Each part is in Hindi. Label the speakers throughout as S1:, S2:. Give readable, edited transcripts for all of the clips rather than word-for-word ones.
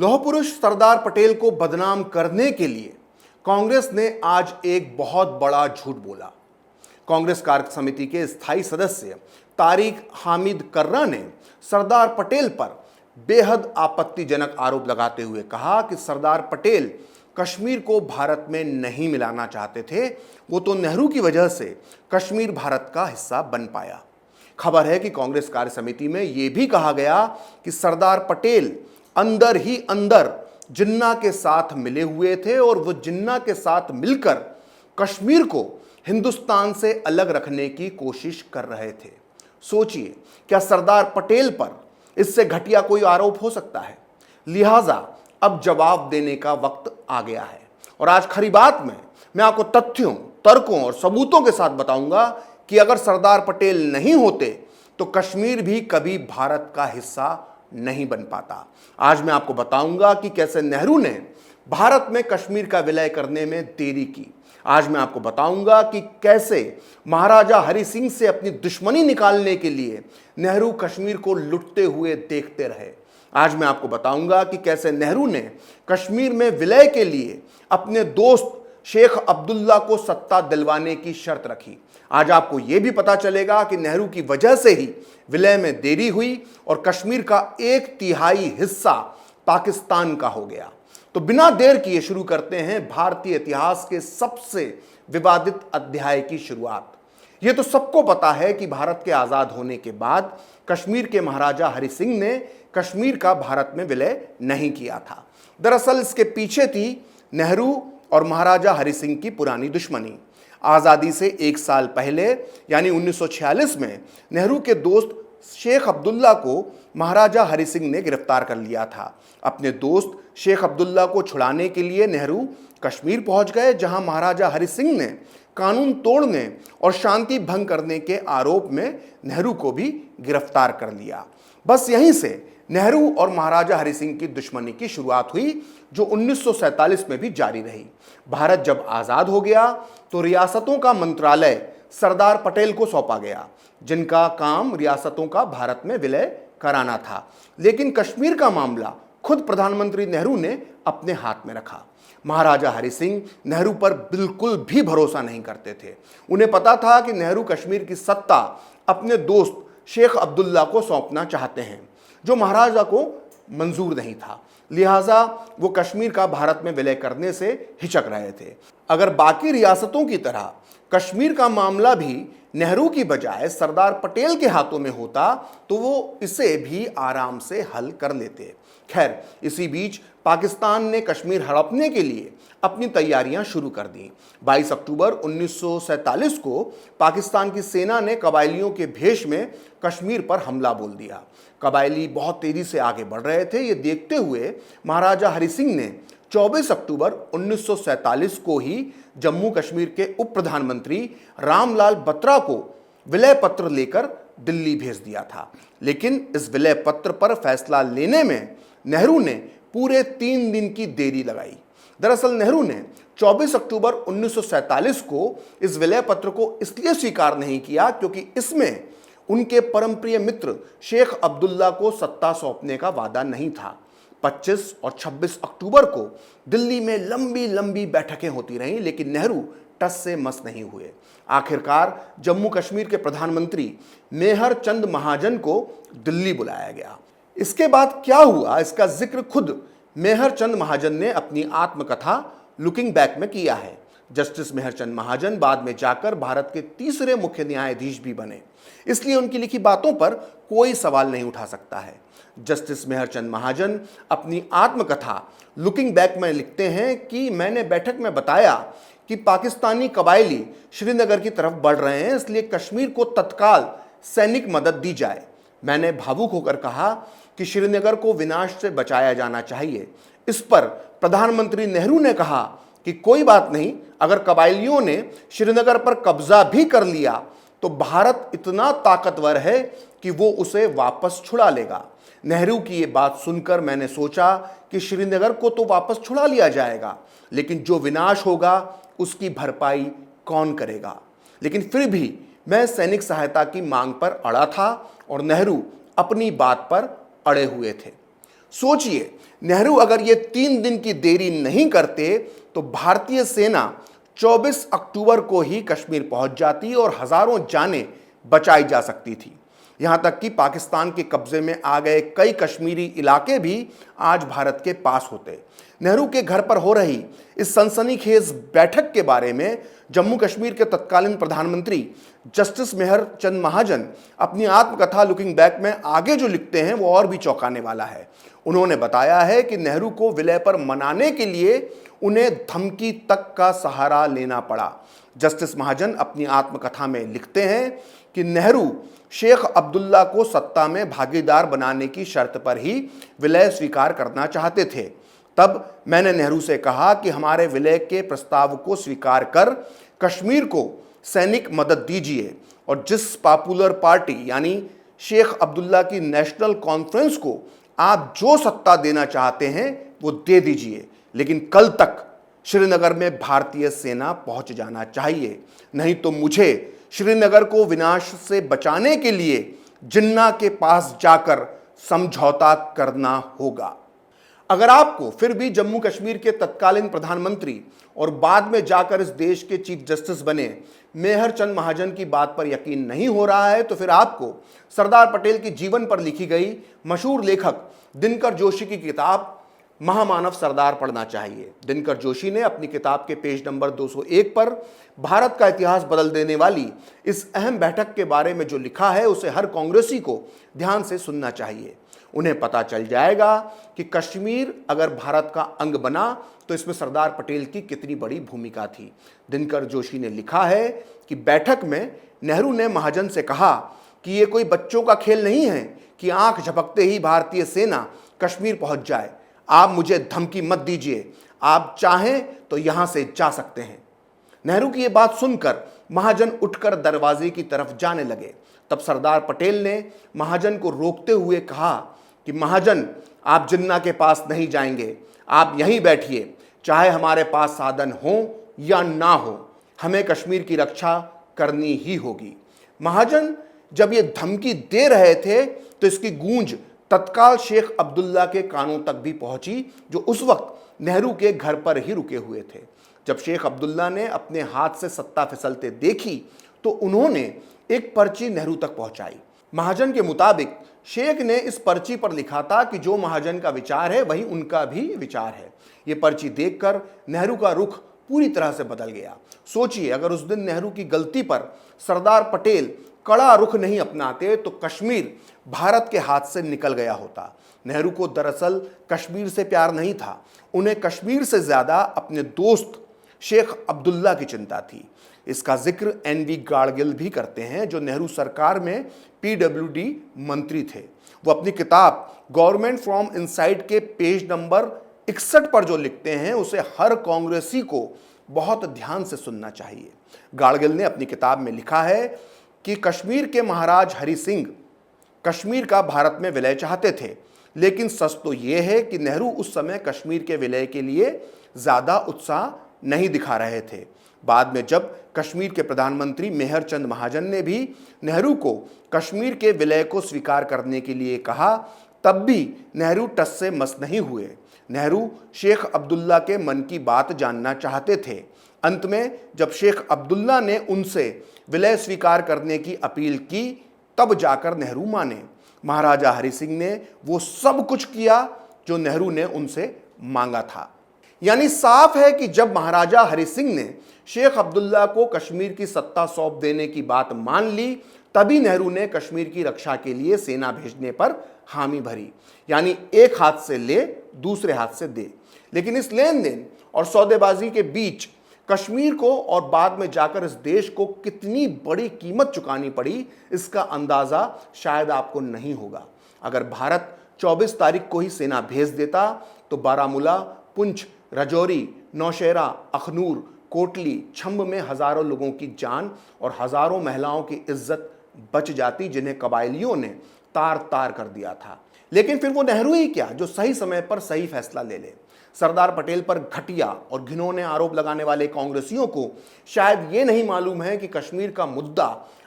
S1: लौह पुरुष सरदार पटेल को बदनाम करने के लिए कांग्रेस ने आज एक बहुत बड़ा झूठ बोला। कांग्रेस कार्य समिति के स्थायी सदस्य तारिक हामिद कर्रा ने सरदार पटेल पर बेहद आपत्तिजनक आरोप लगाते हुए कहा कि सरदार पटेल कश्मीर को भारत में नहीं मिलाना चाहते थे, वो तो नेहरू की वजह से कश्मीर भारत का हिस्सा बन पाया। खबर है कि कांग्रेस कार्य समिति में यह भी कहा गया कि सरदार पटेल अंदर ही अंदर जिन्ना के साथ मिले हुए थे और वो जिन्ना के साथ मिलकर कश्मीर को हिंदुस्तान से अलग रखने की कोशिश कर रहे थे। सोचिए, क्या सरदार पटेल पर इससे घटिया कोई आरोप हो सकता है? लिहाजा अब जवाब देने का वक्त आ गया है और आज खरी बात में मैं आपको तथ्यों, तर्कों और सबूतों के साथ बताऊंगा कि अगर सरदार पटेल नहीं होते तो कश्मीर भी कभी भारत का हिस्सा नहीं बन पाता। आज मैं आपको बताऊंगा कि कैसे नेहरू ने भारत में कश्मीर का विलय करने में देरी की। आज मैं आपको बताऊंगा कि कैसे महाराजा हरि सिंह से अपनी दुश्मनी निकालने के लिए नेहरू कश्मीर को लुटते हुए देखते रहे। आज मैं आपको बताऊंगा कि कैसे नेहरू ने कश्मीर में विलय के लिए अपने दोस्त शेख अब्दुल्ला को सत्ता दिलवाने की शर्त रखी। आज आपको यह भी पता चलेगा कि नेहरू की वजह से ही विलय में देरी हुई और कश्मीर का 1/3 हिस्सा पाकिस्तान का हो गया। तो बिना देर किए शुरू करते हैं भारतीय इतिहास के सबसे विवादित अध्याय की शुरुआत। यह तो सबको पता है कि भारत के आजाद होने के बाद कश्मीर के महाराजा हरि सिंह ने कश्मीर का भारत में विलय नहीं किया था। दरअसल इसके पीछे थी नेहरू और महाराजा हरि सिंह की पुरानी दुश्मनी। आज़ादी से 1 साल पहले यानी 1946 में नेहरू के दोस्त शेख अब्दुल्ला को महाराजा हरि सिंह ने गिरफ्तार कर लिया था। अपने दोस्त शेख अब्दुल्ला को छुड़ाने के लिए नेहरू कश्मीर पहुंच गए, जहां महाराजा हरि सिंह ने कानून तोड़ने और शांति भंग करने के आरोप में नेहरू को भी गिरफ्तार कर लिया। बस यहीं से नेहरू और महाराजा हरि सिंह की दुश्मनी की शुरुआत हुई, जो 1947 में भी जारी रही। भारत जब आज़ाद हो गया तो रियासतों का मंत्रालय सरदार पटेल को सौंपा गया, जिनका काम रियासतों का भारत में विलय कराना था। लेकिन कश्मीर का मामला खुद प्रधानमंत्री नेहरू ने अपने हाथ में रखा। महाराजा हरि सिंह नेहरू पर बिल्कुल भी भरोसा नहीं करते थे। उन्हें पता था कि नेहरू कश्मीर की सत्ता अपने दोस्त शेख अब्दुल्ला को सौंपना चाहते हैं, जो महाराजा को मंजूर नहीं था। लिहाजा वो कश्मीर का भारत में विलय करने से हिचक रहे थे। अगर बाकी रियासतों की तरह कश्मीर का मामला भी नेहरू की बजाय सरदार पटेल के हाथों में होता तो वो इसे भी आराम से हल कर लेते। खैर, इसी बीच पाकिस्तान ने कश्मीर हड़पने के लिए अपनी तैयारियां शुरू कर दी। 22 अक्टूबर 1947 को पाकिस्तान की सेना ने कबायलियों के भेष में कश्मीर पर हमला बोल दिया। कबायली बहुत तेजी से आगे बढ़ रहे थे। ये देखते हुए महाराजा हरि सिंह ने 24 अक्टूबर 1947 को ही जम्मू कश्मीर के उप प्रधानमंत्री रामलाल बत्रा को विलय पत्र लेकर दिल्ली भेज दिया था। लेकिन इस विलय पत्र पर फैसला लेने में नेहरू ने पूरे 3 दिन की देरी लगाई। दरअसल नेहरू ने 24 अक्टूबर 1947 को इस विलय पत्र को इसलिए स्वीकार नहीं किया क्योंकि इसमें उनके परम प्रिय मित्र शेख अब्दुल्ला को सत्ता सौंपने का वादा नहीं था। 25 और 26 अक्टूबर को दिल्ली में लंबी लंबी बैठकें होती रहीं, लेकिन नेहरू टस से मस नहीं हुए। आखिरकार जम्मू कश्मीर के प्रधानमंत्री मेहर चंद महाजन को दिल्ली बुलाया गया। इसके बाद क्या हुआ, इसका जिक्र खुद मेहर चंद महाजन ने अपनी आत्मकथा लुकिंग बैक में किया है। जस्टिस मेहर चंद महाजन बाद में जाकर भारत के तीसरे मुख्य न्यायाधीश भी बने, इसलिए उनकी लिखी बातों पर कोई सवाल नहीं उठा सकता है। जस्टिस मेहर चंद महाजन अपनी आत्मकथा लुकिंग बैक में लिखते हैं कि मैंने बैठक में बताया कि पाकिस्तानी कबायली श्रीनगर की तरफ बढ़ रहे हैं, इसलिए कश्मीर को तत्काल सैनिक मदद दी जाए। मैंने भावुक होकर कहा कि श्रीनगर को विनाश से बचाया जाना चाहिए। इस पर प्रधानमंत्री नेहरू ने कहा कि कोई बात नहीं, अगर कबायलियों ने श्रीनगर पर कब्जा भी कर लिया तो भारत इतना ताकतवर है कि वो उसे वापस छुड़ा लेगा। नेहरू की ये बात सुनकर मैंने सोचा कि श्रीनगर को तो वापस छुड़ा लिया जाएगा, लेकिन जो विनाश होगा उसकी भरपाई कौन करेगा। लेकिन फिर भी मैं सैनिक सहायता की मांग पर अड़ा था और नेहरू अपनी बात पर अड़े हुए थे। सोचिए, नेहरू अगर ये 3 दिन की देरी नहीं करते तो भारतीय सेना 24 अक्टूबर को ही कश्मीर पहुंच जाती और हजारों जानें बचाई जा सकती थी। यहां तक कि पाकिस्तान के कब्जे में आ गए कई कश्मीरी इलाके भी आज भारत के पास होते। नेहरू के घर पर हो रही इस सनसनीखेज बैठक के बारे में जम्मू कश्मीर के तत्कालीन प्रधानमंत्री जस्टिस मेहर चंद महाजन अपनी आत्मकथा लुकिंग बैक में आगे जो लिखते हैं वो और भी चौंकाने वाला है। उन्होंने बताया है कि नेहरू को विलय पर मनाने के लिए उन्हें धमकी तक का सहारा लेना पड़ा। जस्टिस महाजन अपनी आत्मकथा में लिखते हैं कि नेहरू शेख अब्दुल्ला को सत्ता में भागीदार बनाने की शर्त पर ही विलय स्वीकार करना चाहते थे। तब मैंने नेहरू से कहा कि हमारे विलय के प्रस्ताव को स्वीकार कर कश्मीर को सैनिक मदद दीजिए और जिस पॉपुलर पार्टी यानी शेख अब्दुल्ला की नेशनल कॉन्फ्रेंस को आप जो सत्ता देना चाहते हैं वो दे दीजिए, लेकिन कल तक श्रीनगर में भारतीय सेना पहुंच जाना चाहिए, नहीं तो मुझे श्रीनगर को विनाश से बचाने के लिए जिन्ना के पास जाकर समझौता करना होगा। अगर आपको फिर भी जम्मू कश्मीर के तत्कालीन प्रधानमंत्री और बाद में जाकर इस देश के चीफ जस्टिस बने मेहर चंद महाजन की बात पर यकीन नहीं हो रहा है तो फिर आपको सरदार पटेल की जीवन पर लिखी गई मशहूर लेखक दिनकर जोशी की किताब महामानव सरदार पढ़ना चाहिए। दिनकर जोशी ने अपनी किताब के पेज नंबर 201 पर भारत का इतिहास बदल देने वाली इस अहम बैठक के बारे में जो लिखा है उसे हर कांग्रेसी को ध्यान से सुनना चाहिए। उन्हें पता चल जाएगा कि कश्मीर अगर भारत का अंग बना तो इसमें सरदार पटेल की कितनी बड़ी भूमिका थी। दिनकर जोशी ने लिखा है कि बैठक में नेहरू ने महाजन से कहा कि ये कोई बच्चों का खेल नहीं है कि आंख झपकते ही भारतीय सेना कश्मीर पहुंच जाए। आप मुझे धमकी मत दीजिए, आप चाहें तो यहां से जा सकते हैं। नेहरू की यह बात सुनकर महाजन उठकर दरवाजे की तरफ जाने लगे। तब सरदार पटेल ने महाजन को रोकते हुए कहा कि महाजन, आप जिन्ना के पास नहीं जाएंगे, आप यहीं बैठिए, चाहे हमारे पास साधन हो या ना हो, हमें कश्मीर की रक्षा करनी ही होगी। महाजन जब ये धमकी दे रहे थे तो इसकी गूंज तत्काल शेख अब्दुल्ला के कानों तक भी पहुंची, जो उस वक्त नेहरू के घर पर ही रुके हुए थे। जब शेख अब्दुल्ला ने अपने हाथ से सत्ता फिसलते देखी तो उन्होंने एक पर्ची नेहरू तक पहुंचाई। महाजन के मुताबिक शेख ने इस पर्ची पर लिखा था कि जो महाजन का विचार है वही उनका भी विचार है। ये पर्ची देखकर नेहरू का रुख पूरी तरह से बदल गया। सोचिए, अगर उस दिन नेहरू की गलती पर सरदार पटेल कड़ा रुख नहीं अपनाते तो कश्मीर भारत के हाथ से निकल गया होता। नेहरू को दरअसल कश्मीर से प्यार नहीं था, उन्हें कश्मीर से ज्यादा अपने दोस्त शेख अब्दुल्ला की चिंता थी। इसका जिक्र एनवी गाडगिल भी करते हैं, जो नेहरू सरकार में पीडब्ल्यूडी मंत्री थे। वो अपनी किताब गवर्नमेंट फ्रॉम इनसाइड के पेज नंबर 61 पर जो लिखते हैं उसे हर कांग्रेसी को बहुत ध्यान से सुनना चाहिए। गाडगिल ने अपनी किताब में लिखा है कि कश्मीर के महाराज हरि सिंह कश्मीर का भारत में विलय चाहते थे, लेकिन सच तो यह है कि नेहरू उस समय कश्मीर के विलय के लिए ज्यादा उत्साह नहीं दिखा रहे थे। बाद में जब कश्मीर के प्रधानमंत्री मेहर चंद महाजन ने भी नेहरू को कश्मीर के विलय को स्वीकार करने के लिए कहा, तब भी नेहरू टस से मस नहीं हुए। नेहरू शेख अब्दुल्ला के मन की बात जानना चाहते थे। अंत में जब शेख अब्दुल्ला ने उनसे विलय स्वीकार करने की अपील की तब जाकर नेहरू माने। महाराजा हरि सिंह ने वो सब कुछ किया जो नेहरू ने उनसे मांगा था। यानी साफ है कि जब महाराजा हरि सिंह ने शेख अब्दुल्ला को कश्मीर की सत्ता सौंप देने की बात मान ली, तभी नेहरू ने कश्मीर की रक्षा के लिए सेना भेजने पर हामी भरी। यानी एक हाथ से ले दूसरे हाथ से दे। लेकिन इस लेन देन और सौदेबाजी के बीच कश्मीर को और बाद में जाकर इस देश को कितनी बड़ी कीमत चुकानी पड़ी, इसका अंदाजा शायद आपको नहीं होगा। अगर भारत 24 तारीख को ही सेना भेज देता तो बारामूला, पुंछ, राजौरी, नौशेरा, अखनूर, कोटली, छंब में हजारों लोगों की जान और हजारों महिलाओं की इज्जत बच जाती, जिन्हें कबायलियों ने तार तार कर दिया था। लेकिन फिर वो नेहरू ही क्या जो सही समय पर सही फैसला ले ले। सरदार पटेल पर घटिया और घिनौने आरोप लगाने वाले कांग्रेसियों को शायद ये नहीं मालूम है कि कश्मीर का मुद्दा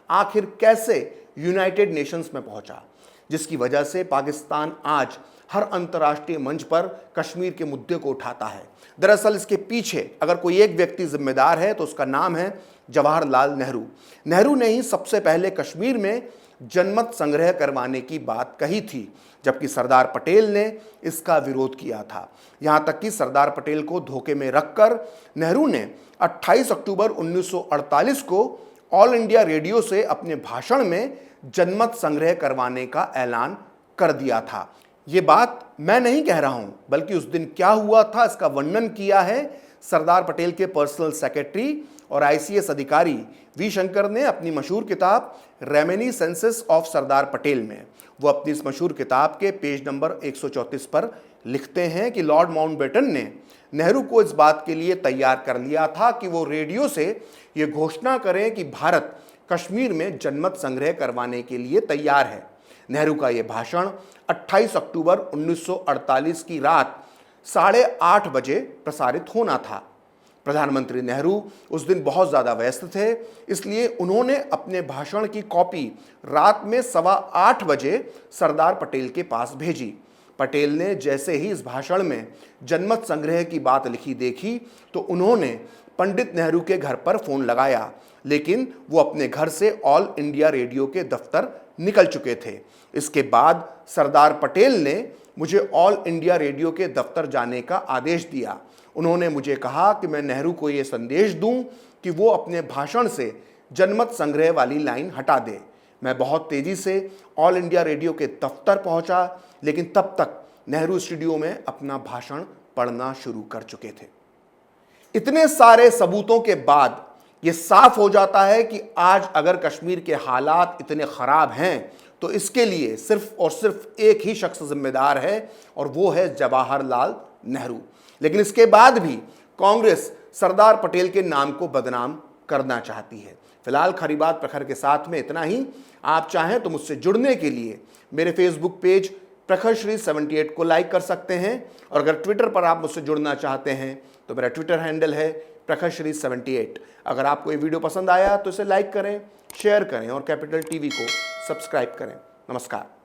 S1: आखिर कैसे यूनाइटेड नेशंस में पहुंचा, जिसकी वजह से पाकिस्तान आज हर अंतर्राष्ट्रीय मंच पर कश्मीर के मुद्दे को उठाता है। दरअसल इसके पीछे अगर कोई एक व्यक्ति जिम्मेदार है तो उसका नाम है जवाहरलाल नेहरू। नेहरू ने ही सबसे पहले कश्मीर में जनमत संग्रह करवाने की बात कही थी, जबकि सरदार पटेल ने इसका विरोध किया था। यहां तक कि सरदार पटेल को धोखे में रखकर नेहरू ने 28 अक्टूबर 1948 को ऑल इंडिया रेडियो से अपने भाषण में जनमत संग्रह करवाने का ऐलान कर दिया था। ये बात मैं नहीं कह रहा हूं, बल्कि उस दिन क्या हुआ था इसका वर्णन किया है सरदार पटेल के पर्सनल सेक्रेटरी और आईसीएस अधिकारी वी शंकर ने अपनी मशहूर किताब रेमिनिसेंसेस ऑफ सरदार पटेल में। वो अपनी इस मशहूर किताब के पेज नंबर 134 पर लिखते हैं कि लॉर्ड माउंटबेटन ने नेहरू को इस बात के लिए तैयार कर लिया था कि वो रेडियो से ये घोषणा करें कि भारत कश्मीर में जनमत संग्रह करवाने के लिए तैयार है। नेहरू का ये भाषण 28 अक्टूबर 1948 की रात 8:30 बजे प्रसारित होना था। प्रधानमंत्री नेहरू उस दिन बहुत ज़्यादा व्यस्त थे, इसलिए उन्होंने अपने भाषण की कॉपी रात में 8:15 बजे सरदार पटेल के पास भेजी। पटेल ने जैसे ही इस भाषण में जनमत संग्रह की बात लिखी देखी तो उन्होंने पंडित नेहरू के घर पर फ़ोन लगाया, लेकिन वो अपने घर से ऑल इंडिया रेडियो के दफ्तर निकल चुके थे। इसके बाद सरदार पटेल ने मुझे ऑल इंडिया रेडियो के दफ्तर जाने का आदेश दिया। उन्होंने मुझे कहा कि मैं नेहरू को ये संदेश दूं कि वो अपने भाषण से जनमत संग्रह वाली लाइन हटा दे। मैं बहुत तेज़ी से ऑल इंडिया रेडियो के दफ्तर पहुंचा, लेकिन तब तक नेहरू स्टूडियो में अपना भाषण पढ़ना शुरू कर चुके थे। इतने सारे सबूतों के बाद ये साफ हो जाता है कि आज अगर कश्मीर के हालात इतने ख़राब हैं तो इसके लिए सिर्फ और सिर्फ एक ही शख्स जिम्मेदार है, और वो है जवाहरलाल नेहरू। लेकिन इसके बाद भी कांग्रेस सरदार पटेल के नाम को बदनाम करना चाहती है। फिलहाल खरी बात प्रखर के साथ में इतना ही। आप चाहें तो मुझसे जुड़ने के लिए मेरे फेसबुक पेज प्रखर श्री 78 को लाइक कर सकते हैं, और अगर ट्विटर पर आप मुझसे जुड़ना चाहते हैं तो मेरा ट्विटर हैंडल है प्रखर श्री 78। अगर आपको ये वीडियो पसंद आया तो इसे लाइक करें, शेयर करें और कैपिटल टीवी को सब्सक्राइब करें। नमस्कार।